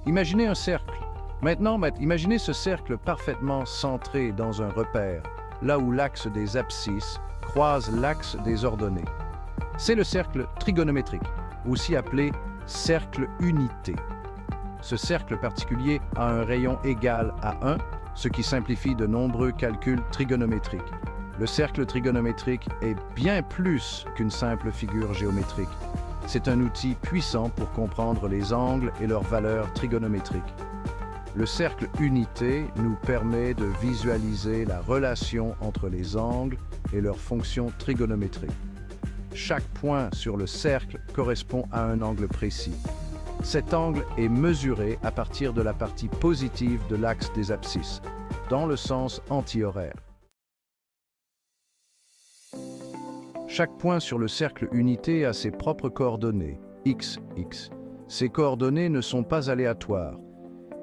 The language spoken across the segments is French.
Imaginez un cercle. Maintenant, imaginez ce cercle parfaitement centré dans un repère, là où l'axe des abscisses croise l'axe des ordonnées. C'est le cercle trigonométrique, aussi appelé cercle unité. Ce cercle particulier a un rayon égal à 1, ce qui simplifie de nombreux calculs trigonométriques. Le cercle trigonométrique est bien plus qu'une simple figure géométrique. C'est un outil puissant pour comprendre les angles et leurs valeurs trigonométriques. Le cercle unité nous permet de visualiser la relation entre les angles et leurs fonctions trigonométriques. Chaque point sur le cercle correspond à un angle précis. Cet angle est mesuré à partir de la partie positive de l'axe des abscisses, dans le sens antihoraire. Chaque point sur le cercle unité a ses propres coordonnées, x, x. Ces coordonnées ne sont pas aléatoires.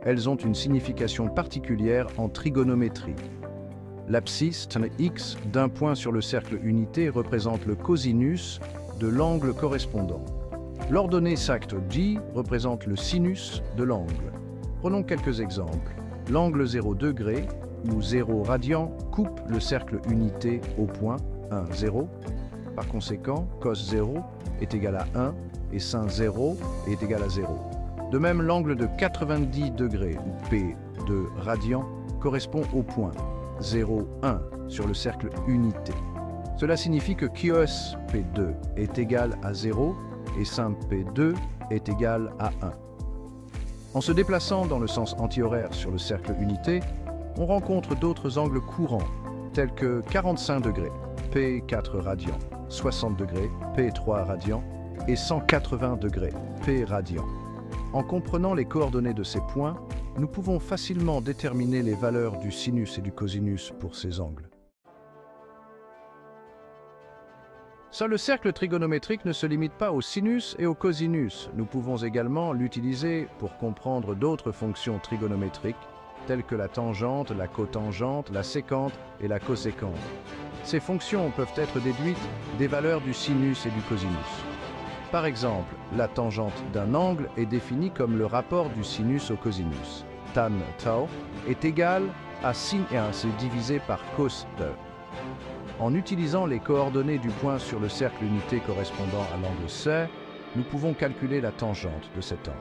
Elles ont une signification particulière en trigonométrie. L'abscisse x d'un point sur le cercle unité représente le cosinus de l'angle correspondant. L'ordonnée sacte G représente le sinus de l'angle. Prenons quelques exemples. L'angle 0 degré ou 0 radian coupe le cercle unité au point 1, 0. Par conséquent, cos 0 est égal à 1 et sin 0 est égal à 0. De même, l'angle de 90 degrés ou P de radian correspond au point 0, 1 sur le cercle unité. Cela signifie que cos P2 est égal à 0 et sin P2 est égal à 1. En se déplaçant dans le sens antihoraire sur le cercle unité, on rencontre d'autres angles courants, tels que 45 degrés, P4 radian, 60 degrés, P3 radian, et 180 degrés, P radian. En comprenant les coordonnées de ces points, nous pouvons facilement déterminer les valeurs du sinus et du cosinus pour ces angles. Seul le cercle trigonométrique ne se limite pas au sinus et au cosinus. Nous pouvons également l'utiliser pour comprendre d'autres fonctions trigonométriques, telles que la tangente, la cotangente, la sécante et la cosécante. Ces fonctions peuvent être déduites des valeurs du sinus et du cosinus. Par exemple, la tangente d'un angle est définie comme le rapport du sinus au cosinus. Tan tau est égal à sin 1 divisé par cos 2. En utilisant les coordonnées du point sur le cercle unité correspondant à l'angle C, nous pouvons calculer la tangente de cet angle.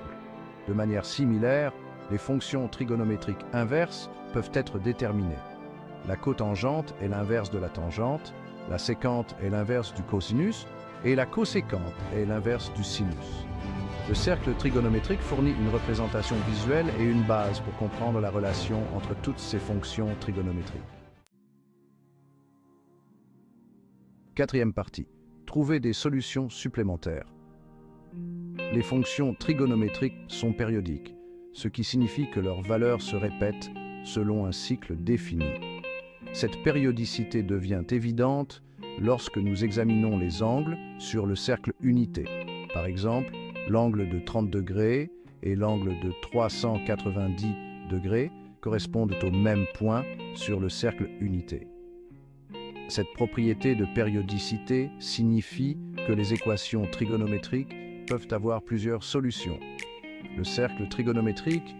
De manière similaire, les fonctions trigonométriques inverses peuvent être déterminées. La cotangente est l'inverse de la tangente, la sécante est l'inverse du cosinus, et la cosécante est l'inverse du sinus. Le cercle trigonométrique fournit une représentation visuelle et une base pour comprendre la relation entre toutes ces fonctions trigonométriques. Quatrième partie. Trouver des solutions supplémentaires. Les fonctions trigonométriques sont périodiques, ce qui signifie que leurs valeurs se répètent selon un cycle défini. Cette périodicité devient évidente lorsque nous examinons les angles sur le cercle unité. Par exemple, l'angle de 30 degrés et l'angle de 390 degrés correspondent au même point sur le cercle unité. Cette propriété de périodicité signifie que les équations trigonométriques peuvent avoir plusieurs solutions. Le cercle trigonométrique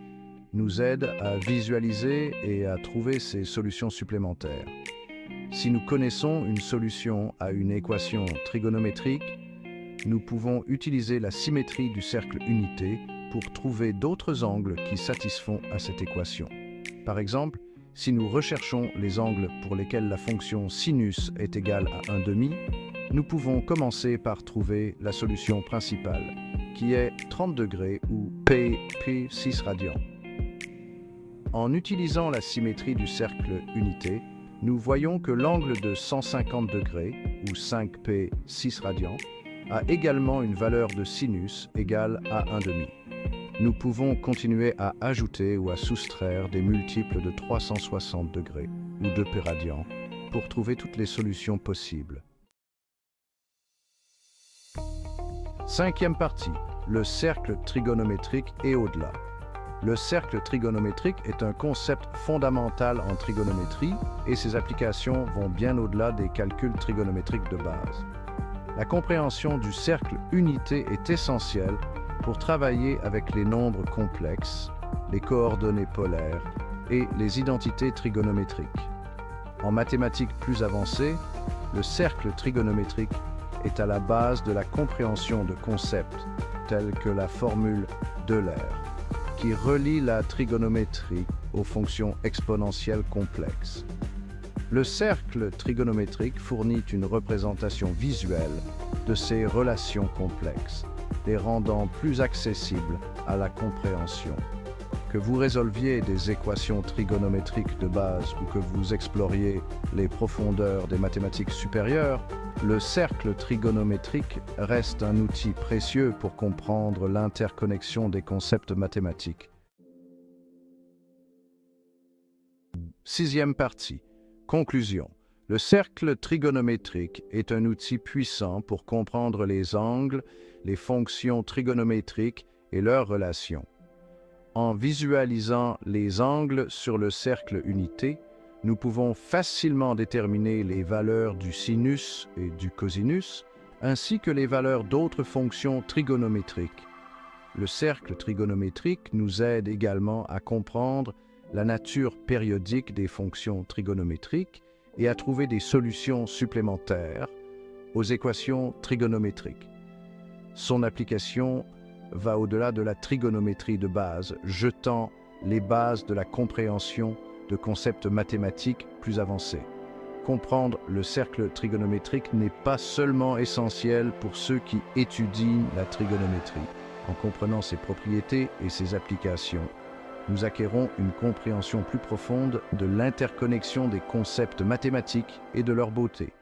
nous aide à visualiser et à trouver ces solutions supplémentaires. Si nous connaissons une solution à une équation trigonométrique, nous pouvons utiliser la symétrie du cercle unité pour trouver d'autres angles qui satisfont à cette équation. Par exemple, si nous recherchons les angles pour lesquels la fonction sinus est égale à 1/2, nous pouvons commencer par trouver la solution principale, qui est 30 degrés ou P 6 radian. En utilisant la symétrie du cercle unité, nous voyons que l'angle de 150 degrés, ou 5P 6 radians, a également une valeur de sinus égale à 1/2. Nous pouvons continuer à ajouter ou à soustraire des multiples de 360 degrés, ou 2P radians, pour trouver toutes les solutions possibles. Cinquième partie, le cercle trigonométrique et au-delà. Le cercle trigonométrique est un concept fondamental en trigonométrie et ses applications vont bien au-delà des calculs trigonométriques de base. La compréhension du cercle unité est essentielle pour travailler avec les nombres complexes, les coordonnées polaires et les identités trigonométriques. En mathématiques plus avancées, le cercle trigonométrique est à la base de la compréhension de concepts tels que la formule d'Euler, qui relie la trigonométrie aux fonctions exponentielles complexes. Le cercle trigonométrique fournit une représentation visuelle de ces relations complexes, les rendant plus accessibles à la compréhension. Que vous résolviez des équations trigonométriques de base ou que vous exploriez les profondeurs des mathématiques supérieures, le cercle trigonométrique reste un outil précieux pour comprendre l'interconnexion des concepts mathématiques. Sixième partie. Conclusion. Le cercle trigonométrique est un outil puissant pour comprendre les angles, les fonctions trigonométriques et leurs relations. En visualisant les angles sur le cercle unité, nous pouvons facilement déterminer les valeurs du sinus et du cosinus, ainsi que les valeurs d'autres fonctions trigonométriques. Le cercle trigonométrique nous aide également à comprendre la nature périodique des fonctions trigonométriques et à trouver des solutions supplémentaires aux équations trigonométriques. Son application va au-delà de la trigonométrie de base, jetant les bases de la compréhension de concepts mathématiques plus avancés. Comprendre le cercle trigonométrique n'est pas seulement essentiel pour ceux qui étudient la trigonométrie. En comprenant ses propriétés et ses applications, nous acquérons une compréhension plus profonde de l'interconnexion des concepts mathématiques et de leur beauté.